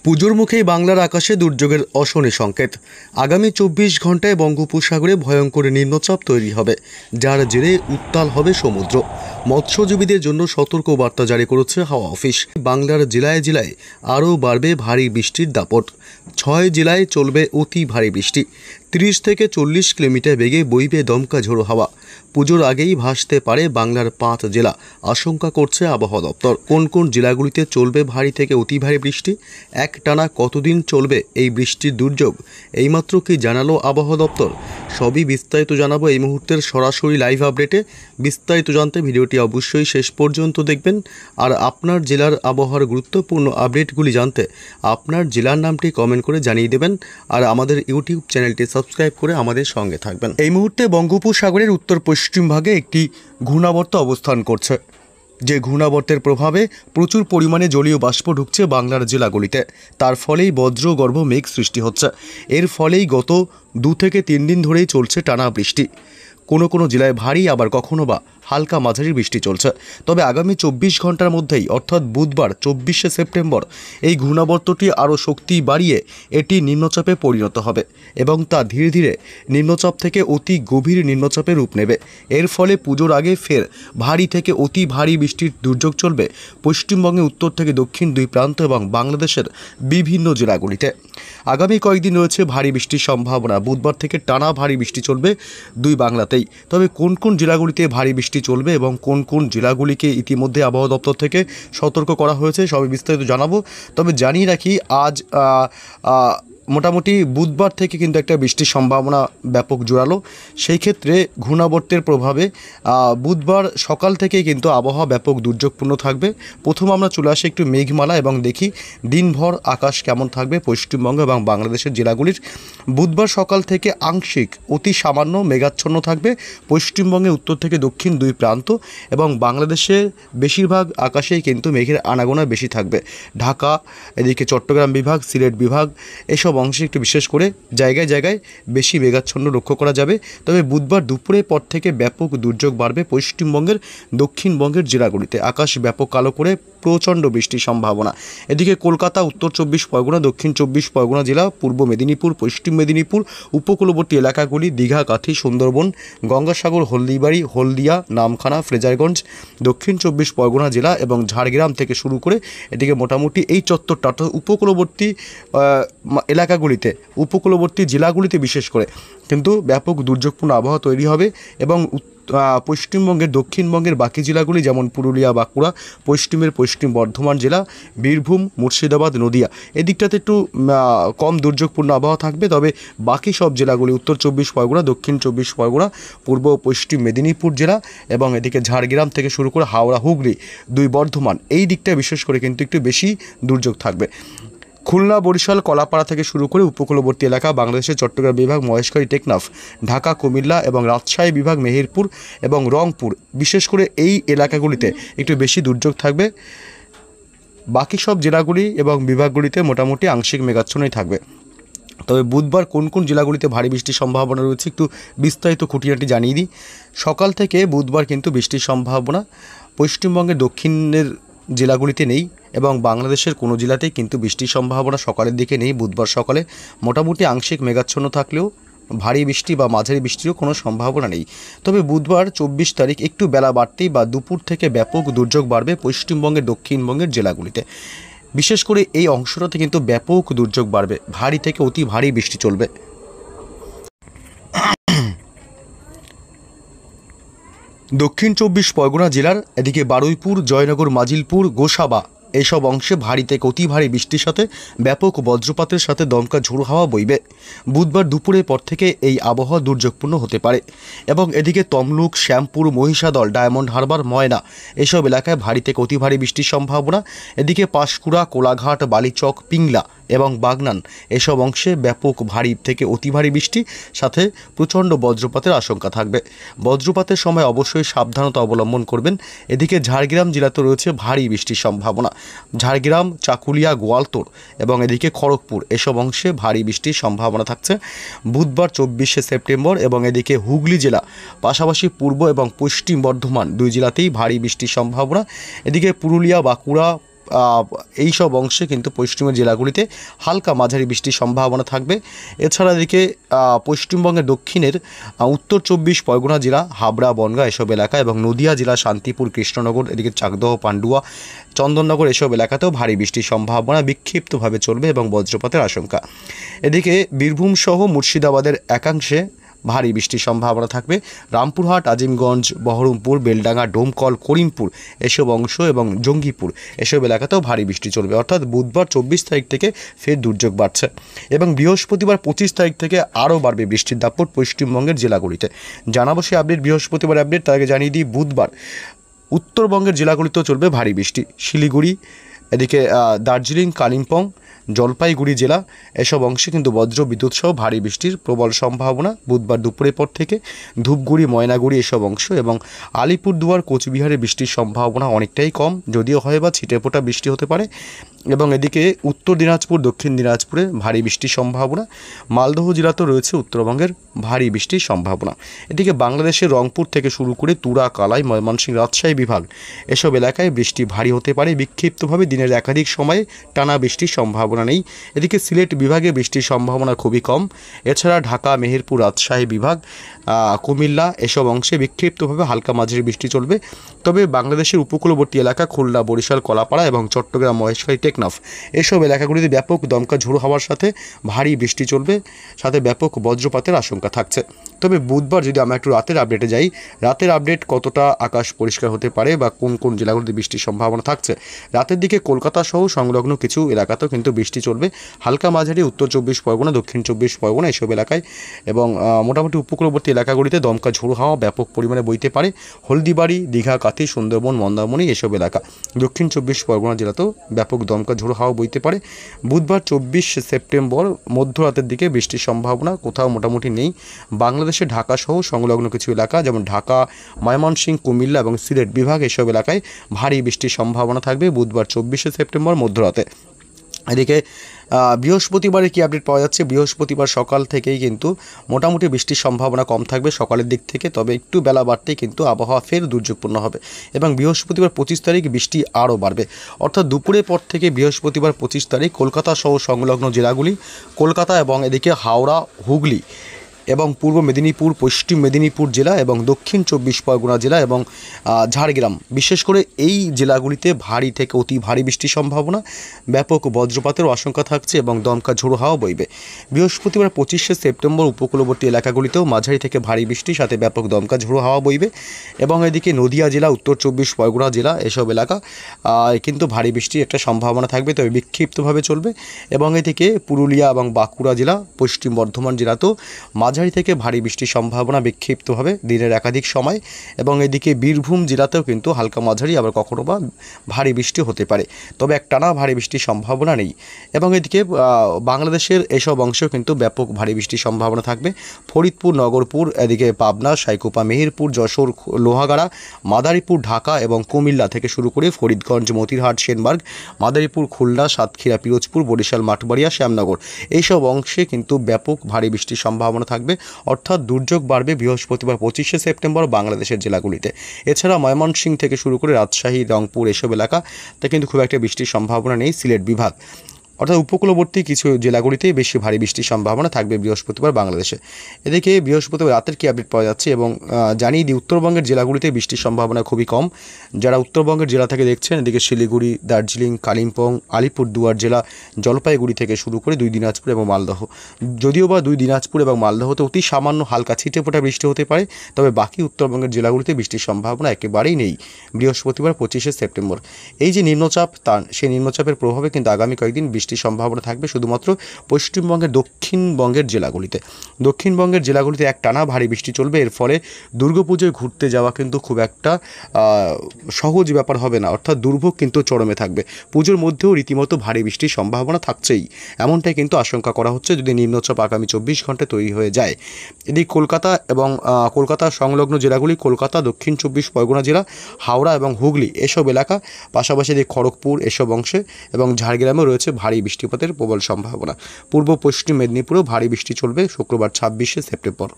পুজোর মুখেই বাংলার আকাশে দুর্যোগের অশনি সংকেত। আগামী 24 ঘন্টায় বঙ্গোপসাগরে ভয়ঙ্কর নিম্নচাপ তৈরি হবে, যার জেরে উত্তাল হবে সমুদ্র। মৎস্যজীবীদের জন্য সতর্ক বার্তা জারি করেছে হাওয়া অফিস। বাংলার জেলায় জেলায় আরও বাড়বে ভারী বৃষ্টির দাপট। 6 জেলায় চলবে অতি ভারী বৃষ্টি। 30 থেকে 40 কিলোমিটার বেগে বইবে দমকা ঝোড়ো হাওয়া। পুজোর আগেই ভাসতে পারে বাংলার 5 জেলা, আশঙ্কা করছে আবহাওয়া দপ্তর। কোন কোন জেলাগুলিতে চলবে ভারী থেকে অতি ভারী বৃষ্টি, একটানা কতদিন চলবে এই বৃষ্টির দুর্যোগ, এইমাত্র কি জানালো আবহাওয়া দপ্তর? সবই বিস্তারিত জানাবো এই মুহূর্তের সরাসরি লাইভ আপডেটে। বিস্তারিত জানতে ভিডিওটি অবশ্যই শেষ পর্যন্ত দেখবেন। আর আপনার জেলার আবহাওয়ার গুরুত্বপূর্ণ আপডেটগুলি জানতে আপনার জেলার নামটি কমেন্ট করে জানিয়ে দেবেন। আর আমাদের ইউটিউব চ্যানেলটি সাবস্ক্রাইব করে আমাদের সঙ্গে থাকবেন। এই মুহূর্তে বঙ্গোপসাগরের উত্তর পশ্চিম ভাগে একটি ঘূর্ণাবর্ত অবস্থান করছে, যে ঘূর্ণাবর্তের প্রভাবে প্রচুর পরিমাণে জলীয় বাষ্প ঢুকছে বাংলার জেলাগুলিতে। তার ফলেই বজ্রগর্ভ মেঘ সৃষ্টি হচ্ছে। এর ফলেই গত 2 থেকে 3 দিন ধরেই চলছে টানা বৃষ্টি। কোনো কোনো জেলায় ভারী, আবার কখনো বা হালকা মাঝারি বৃষ্টি চলছে। তবে আগামী 24 ঘন্টার মধ্যেই অর্থাৎ বুধবার 24শে সেপ্টেম্বর এই ঘূর্ণাবর্তটি আরও শক্তি বাড়িয়ে এটি নিম্নচাপে পরিণত হবে এবং তা ধীরে ধীরে নিম্নচাপ থেকে অতি গভীর নিম্নচাপে রূপ নেবে। এর ফলে পুজোর আগে ফের ভারী থেকে অতি ভারী বৃষ্টির দুর্যোগ চলবে পশ্চিমবঙ্গে উত্তর থেকে দক্ষিণ 2 প্রান্ত এবং বাংলাদেশের বিভিন্ন জেলাগুলিতে। আগামী কয়েকদিন রয়েছে ভারী বৃষ্টির সম্ভাবনা। বুধবার থেকে টানা ভারী বৃষ্টি চলবে 2 বাংলাতেই। তবে কোন কোন জেলাগুলিতে ভারী বৃষ্টি চলবে এবং কোন কোন জেলাগুলিকে ইতিমধ্যে আবহাওয়া দপ্তর থেকে সতর্ক করা হয়েছে সবই বিস্তারিত জানাবো। তবে জানিয়ে রাখি, আজ মোটামুটি বুধবার থেকে কিন্তু একটা বৃষ্টির সম্ভাবনা ব্যাপক জোরালো। সেই ক্ষেত্রে ঘূর্ণাবর্তের প্রভাবে বুধবার সকাল থেকেই কিন্তু আবহাওয়া ব্যাপক দুর্যোগপূর্ণ থাকবে। প্রথম আমরা চলে আসি একটু মেঘমালা এবং দেখি দিনভর আকাশ কেমন থাকবে পশ্চিমবঙ্গ এবং বাংলাদেশের জেলাগুলির। বুধবার সকাল থেকে আংশিক অতি সামান্য মেঘাচ্ছন্ন থাকবে পশ্চিমবঙ্গে উত্তর থেকে দক্ষিণ 2 প্রান্ত এবং বাংলাদেশের বেশিরভাগ আকাশেই কিন্তু মেঘের আনাগোনা বেশি থাকবে। ঢাকা, এদিকে চট্টগ্রাম বিভাগ, সিলেট বিভাগ, এসব অংশে একটু বিশেষ করে জায়গায় জায়গায় বেশি মেঘাচ্ছন্ন লক্ষ্য করা যাবে। তবে বুধবার দুপুরের পর থেকে ব্যাপক দুর্যোগ বাড়বে পশ্চিমবঙ্গের দক্ষিণবঙ্গের জেলাগুলিতে। আকাশ ব্যাপক কালো করে প্রচণ্ড বৃষ্টির সম্ভাবনা। এদিকে কলকাতা, উত্তর 24 পরগনা, দক্ষিণ 24 পরগনা জেলা, পূর্ব মেদিনীপুর, পশ্চিম মেদিনীপুর, উপকূলবর্তী এলাকাগুলি, দীঘা, কাথি, সুন্দরবন, গঙ্গাসাগর, হলদিবাড়ি, হলদিয়া, নামখানা, ফ্রেজারগঞ্জ, দক্ষিণ 24 পরগনা জেলা এবং ঝাড়গ্রাম থেকে শুরু করে এদিকে মোটামুটি এই চত্বরটা উপকূলবর্তী এলাকাগুলিতে, উপকূলবর্তী জেলাগুলিতে বিশেষ করে কিন্তু ব্যাপক দুর্যোগপূর্ণ আবহাওয়া তৈরি হবে এবং পশ্চিমবঙ্গের দক্ষিণবঙ্গের বাকি জেলাগুলি যেমন পুরুলিয়া, বাঁকুড়া, পশ্চিম বর্ধমান জেলা, বীরভূম, মুর্শিদাবাদ, নদিয়া, এদিকটাতে একটু কম দুর্যোগপূর্ণ আবহাওয়া থাকবে। তবে বাকি সব জেলাগুলি উত্তর 24 পরগনা, দক্ষিণ 24 পরগনা, পূর্ব পশ্চিম মেদিনীপুর জেলা এবং এদিকে ঝাড়গ্রাম থেকে শুরু করে হাওড়া, হুগলি, 2 বর্ধমান, এই দিকটা বিশেষ করে কিন্তু একটু বেশি দুর্যোগ থাকবে। খুলনা, বরিশাল, কলাপাড়া থেকে শুরু করে উপকূলবর্তী এলাকা, বাংলাদেশের চট্টগ্রাম বিভাগ, মহেশখালী, টেকনাফ, ঢাকা, কুমিল্লা এবং রাজশাহী বিভাগ, মেহেরপুর এবং রংপুর, বিশেষ করে এই এলাকাগুলিতে একটু বেশি দুর্যোগ থাকবে। বাকি সব জেলাগুলি এবং বিভাগগুলিতে মোটামুটি আংশিক মেঘাচ্ছন্নই থাকবে। তবে বুধবার কোন কোন জেলাগুলিতে ভারী বৃষ্টির সম্ভাবনা রয়েছে একটু বিস্তারিত খুঁটিনাটি জানিয়ে দিই। সকাল থেকে বুধবার কিন্তু বৃষ্টির সম্ভাবনা পশ্চিমবঙ্গের দক্ষিণের জেলাগুলিতে নেই এবং বাংলাদেশের কোনো জেলাতেই কিন্তু বৃষ্টির সম্ভাবনা সকালের দিকে নেই। বুধবার সকালে মোটামুটি আংশিক মেঘাচ্ছন্ন থাকলেও ভারী বৃষ্টি বা মাঝারি বৃষ্টিরও কোনো সম্ভাবনা নেই। তবে বুধবার 24 তারিখ একটু বেলা বাড়তেই বা দুপুর থেকে ব্যাপক দুর্যোগ বাড়বে পশ্চিমবঙ্গের দক্ষিণবঙ্গের জেলাগুলিতে। বিশেষ করে এই অংশটাতে কিন্তু ব্যাপক দুর্যোগ বাড়বে, ভারী থেকে অতি ভারী বৃষ্টি চলবে। দক্ষিণ 24 পরগনা জেলার এদিকে বারুইপুর, জয়নগর, মাজিলপুর, গোসাবা এইসব অংশে ভারী থেকে অতি ভারী বৃষ্টির সাথে ব্যাপক বজ্রপাতের সাথে দমকা ঝোড়ো হাওয়া বইবে। বুধবার দুপুরের পর থেকে এই আবহাওয়া দুর্যোগপূর্ণ হতে পারে এবং এদিকে তমলুক, শ্যামপুর, মহিষাদল, ডায়মন্ড হারবার, ময়না এসব এলাকায় ভারী থেকে অতি ভারী বৃষ্টির সম্ভাবনা। এদিকে পাঁশকুড়া, কোলাঘাট, বালিচক, পিংলা এবং বাগনান এসব অংশে ব্যাপক ভারী থেকে অতি ভারী বৃষ্টি সাথে প্রচণ্ড বজ্রপাতের আশঙ্কা থাকবে। বজ্রপাতের সময় অবশ্যই সাবধানতা অবলম্বন করবেন। এদিকে ঝাড়গ্রাম জেলাতে রয়েছে ভারী বৃষ্টির সম্ভাবনা। ঝাড়গ্রাম, চাকুলিয়া, গোয়ালতোড় এবং এদিকে খড়গপুর এসব অংশে ভারী বৃষ্টির সম্ভাবনা থাকছে বুধবার 24শে সেপ্টেম্বর এবং এদিকে হুগলি জেলা, পাশাপাশি পূর্ব এবং পশ্চিম বর্ধমান 2 জেলাতেই ভারী বৃষ্টির সম্ভাবনা। এদিকে পুরুলিয়া, বাঁকুড়া এই সব অংশে কিন্তু পশ্চিমের জেলাগুলিতে হালকা মাঝারি বৃষ্টির সম্ভাবনা থাকবে। এছাড়া এদিকে পশ্চিমবঙ্গের দক্ষিণের উত্তর 24 পরগনা জেলা, হাবড়া, বনগাঁ এসব এলাকা এবং নদিয়া জেলা, শান্তিপুর, কৃষ্ণনগর, এদিকে চাকদহ, পান্ডুয়া, চন্দননগর এসব এলাকাতেও ভারী বৃষ্টির সম্ভাবনা বিক্ষিপ্তভাবে চলবে এবং বজ্রপাতের আশঙ্কা। এদিকে বীরভূম সহ মুর্শিদাবাদের একাংশে ভারী বৃষ্টির সম্ভাবনা থাকবে। রামপুরহাট, আজিমগঞ্জ, বহরমপুর, বেলডাঙ্গা, ডোমকল, করিমপুর এসব অংশ এবং জঙ্গিপুর এসব এলাকাতেও ভারী বৃষ্টি চলবে। অর্থাৎ বুধবার 24 তারিখ থেকে ফের দুর্যোগ বাড়ছে এবং বৃহস্পতিবার 25 তারিখ থেকে আরও বাড়বে বৃষ্টির দাপট পশ্চিমবঙ্গের জেলাগুলিতে। জানাবো সে আপডেট, বৃহস্পতিবার আপডেট। তার আগে জানিয়ে দিই, বুধবার উত্তরবঙ্গের জেলাগুলিতেও চলবে ভারী বৃষ্টি। শিলিগুড়ি, এদিকে দার্জিলিং, কালিম্পং, জলপাইগুড়ি জেলা এসব অংশে কিন্তু বজ্র বিদ্যুৎ সহ ভারী বৃষ্টির প্রবল সম্ভাবনা বুধবার দুপুরের পর থেকে। ধূপগুড়ি, ময়নাগুড়ি এসব অংশ এবং আলিপুরদুয়ার, কোচবিহারে বৃষ্টির সম্ভাবনা অনেকটাই কম, যদিও হয় বা ছিটেফোঁটা বৃষ্টি হতে পারে। এবং এদিকে উত্তর দিনাজপুর, দক্ষিণ দিনাজপুরে ভারী বৃষ্টির সম্ভাবনা। মালদহ জেলাতেও রয়েছে উত্তরবঙ্গের ভারী বৃষ্টির সম্ভাবনা। এদিকে বাংলাদেশের রংপুর থেকে শুরু করে তুরা, কালাই, ময়মনসিংহ, রাজশাহী বিভাগ এসব এলাকায় বৃষ্টি ভারী হতে পারে বিক্ষিপ্তভাবে। দিনের একাধিক সময়ে টানা বৃষ্টির সম্ভাবনা নেই। এদিকে সিলেট বিভাগে বৃষ্টির সম্ভাবনা খুবই কম। এছাড়া ঢাকা, মেহেরপুর, রাজশাহী বিভাগ, কুমিল্লা এসব অংশে বিক্ষিপ্তভাবে হালকা মাঝারি বৃষ্টি চলবে। তবে বাংলাদেশের উপকূলবর্তী এলাকা খুলনা, বরিশাল, কলাপাড়া এবং চট্টগ্রাম, মহেশখালী, টেকনাফ এসব এলাকাগুলিতে ব্যাপক দমকা ঝোড়ো হওয়ার সাথে ভারী বৃষ্টি চলবে, সাথে ব্যাপক বজ্রপাতের আশঙ্কা থাকছে। তবে বুধবার যদি আমরা একটু রাতের আপডেটে যাই, রাতের আপডেট কতটা আকাশ পরিষ্কার হতে পারে বা কোন কোন জেলাগুলিতে বৃষ্টির সম্ভাবনা থাকছে। রাতের দিকে কলকাতা সহ সংলগ্ন কিছু এলাকাতেও কিন্তু বৃষ্টি চলবে হালকা মাঝারি। উত্তর 24 পরগনা, দক্ষিণ 24 পরগনা এসব এলাকায় এবং মোটামুটি উপকূলবর্তী এলাকাগুলিতে দমকা ঝোড়ো হাওয়া ব্যাপক পরিমাণে বইতে পারে। হলদিবাড়ি, দীঘা, কাথি, সুন্দরবন, মন্দারমণি এসব এলাকা, দক্ষিণ 24 পরগনা জেলাতেও ব্যাপক দমকা ঝোড়ো হাওয়া বইতে পারে। বুধবার 24 সেপ্টেম্বর মধ্যরাতের দিকে বৃষ্টির সম্ভাবনা কোথাও মোটামুটি নেই। বাংলাদেশে ঢাকা সহ সংলগ্ন কিছু এলাকা যেমন ঢাকা, ময়মনসিংহ, কুমিল্লা এবং সিলেট বিভাগ এসব এলাকায় ভারী বৃষ্টির সম্ভাবনা থাকবে বুধবার 24 সেপ্টেম্বর মধ্যরাতে। এদিকে বৃহস্পতিবারে কী আপডেট পাওয়া যাচ্ছে, বৃহস্পতিবার সকাল থেকেই কিন্তু মোটামুটি বৃষ্টির সম্ভাবনা কম থাকবে সকালের দিক থেকে, তবে একটু বেলা বাড়তেই কিন্তু আবহাওয়া ফের দুর্যোগপূর্ণ হবে এবং বৃহস্পতিবার 25 তারিখ বৃষ্টি আরও বাড়বে। অর্থাৎ দুপুরের পর থেকে বৃহস্পতিবার 25 তারিখ কলকাতা সহ সংলগ্ন জেলাগুলি, কলকাতা এবং এদিকে হাওড়া, হুগলি এবং পূর্ব মেদিনীপুর, পশ্চিম মেদিনীপুর জেলা এবং দক্ষিণ 24 পরগনা জেলা এবং ঝাড়গ্রাম, বিশেষ করে এই জেলাগুলিতে ভারী থেকে অতি ভারী বৃষ্টির সম্ভাবনা, ব্যাপক বজ্রপাতেরও আশঙ্কা থাকছে এবং দমকা ঝোড়ো হাওয়া বইবে। বৃহস্পতিবার 25 সেপ্টেম্বর উপকূলবর্তী এলাকাগুলিতেও মাঝারি থেকে ভারী বৃষ্টির সাথে ব্যাপক দমকা ঝোড়ো হাওয়া বইবে এবং এদিকে নদিয়া জেলা, উত্তর 24 পরগনা জেলা এসব এলাকা কিন্তু ভারী বৃষ্টির একটা সম্ভাবনা থাকবে, তবে বিক্ষিপ্তভাবে চলবে। এবং এদিকে পুরুলিয়া এবং বাঁকুড়া জেলা, পশ্চিম বর্ধমান জেলাতেও মাঝারি থেকে ভারী বৃষ্টির সম্ভাবনা বিক্ষিপ্তভাবে দিনের একাধিক সময় এবং এদিকে বীরভূম জেলাতেও কিন্তু হালকা মাঝারি আবার কখনো বা ভারী বৃষ্টি হতে পারে, তবে একটানা ভারী বৃষ্টির সম্ভাবনা নেই। এবং এদিকে বাংলাদেশের এসব অংশেও কিন্তু ব্যাপক ভারী বৃষ্টির সম্ভাবনা থাকবে। ফরিদপুর, নগরপুর, এদিকে পাবনা, সাইকুপা, মেহেরপুর, যশোর, লোহাগাড়া, মাদারীপুর, ঢাকা এবং কুমিল্লা থেকে শুরু করে ফরিদগঞ্জ, মতিরহাট, সেনবার্গ, মাদারীপুর, খুলনা, সাতক্ষীরা, পিরোজপুর, বরিশাল, মাঠবাড়িয়া, শ্যামনগর এইসব অংশে কিন্তু ব্যাপক ভারী বৃষ্টির সম্ভাবনা থাকবে। অর্থাৎ দুর্যোগ বাড়বে বৃহস্পতিবার 25 সেপ্টেম্বর বাংলাদেশের জেলাগুলিতে। এছাড়া ময়মনসিংহ থেকে শুরু করে রাজশাহী, রংপুর এসব এলাকাতে কিন্তু খুব একটা বৃষ্টির সম্ভাবনা নেই। সিলেট বিভাগ অর্থাৎ উপকূলবর্তী কিছু জেলাগুলিতেই বেশি ভারী বৃষ্টির সম্ভাবনা থাকবে বৃহস্পতিবার বাংলাদেশে। এদিকে বৃহস্পতিবার রাতের কী আপডেট পাওয়া যাচ্ছে এবং জানিয়ে দিই, উত্তরবঙ্গের জেলাগুলিতে বৃষ্টির সম্ভাবনা খুবই কম। যারা উত্তরবঙ্গের জেলা থেকে দেখছেন, এদিকে শিলিগুড়ি, দার্জিলিং, কালিম্পং, আলিপুরদুয়ার জেলা, জলপাইগুড়ি থেকে শুরু করে 2 দিনাজপুর এবং মালদহ, যদিও বা 2 দিনাজপুর এবং মালদহতে অতি সামান্য হালকা ছিটেফোঁটা বৃষ্টি হতে পারে, তবে বাকি উত্তরবঙ্গের জেলাগুলিতে বৃষ্টির সম্ভাবনা একেবারেই নেই বৃহস্পতিবার 25 সেপ্টেম্বর। এই যে নিম্নচাপ, সেই নিম্নচাপের প্রভাবে কিন্তু আগামী কয়েকদিন বৃষ্টির সম্ভাবনা থাকবে শুধুমাত্র পশ্চিমবঙ্গের দক্ষিণবঙ্গের জেলাগুলিতে। দক্ষিণবঙ্গের জেলাগুলিতে একটানা ভারী বৃষ্টি চলবে। এর ফলে দুর্গাপুজোয় ঘুরতে যাওয়া কিন্তু খুব একটা সহজ ব্যাপার হবে না, অর্থাৎ দুর্ভোগ কিন্তু চরমে থাকবে। পুজোর মধ্যেও রীতিমতো ভারী বৃষ্টির সম্ভাবনা থাকছেই, এমনটাই কিন্তু আশঙ্কা করা হচ্ছে যদি নিম্নচাপ আগামী 24 ঘন্টায় তৈরি হয়ে যায়। এদিকে কলকাতা এবং কলকাতা সংলগ্ন জেলাগুলি, কলকাতা, দক্ষিণ 24 পরগনা জেলা, হাওড়া এবং হুগলি এসব এলাকা, পাশাপাশি এদিকে খড়গপুর এসব অংশে এবং ঝাড়গ্রামেও রয়েছে ভারী বৃষ্টিপাতের প্রবল সম্ভাবনা। পূর্ব পশ্চিম মেদিনীপুরেও ভারী বৃষ্টি চলবে শুক্রবার 26 সেপ্টেম্বর।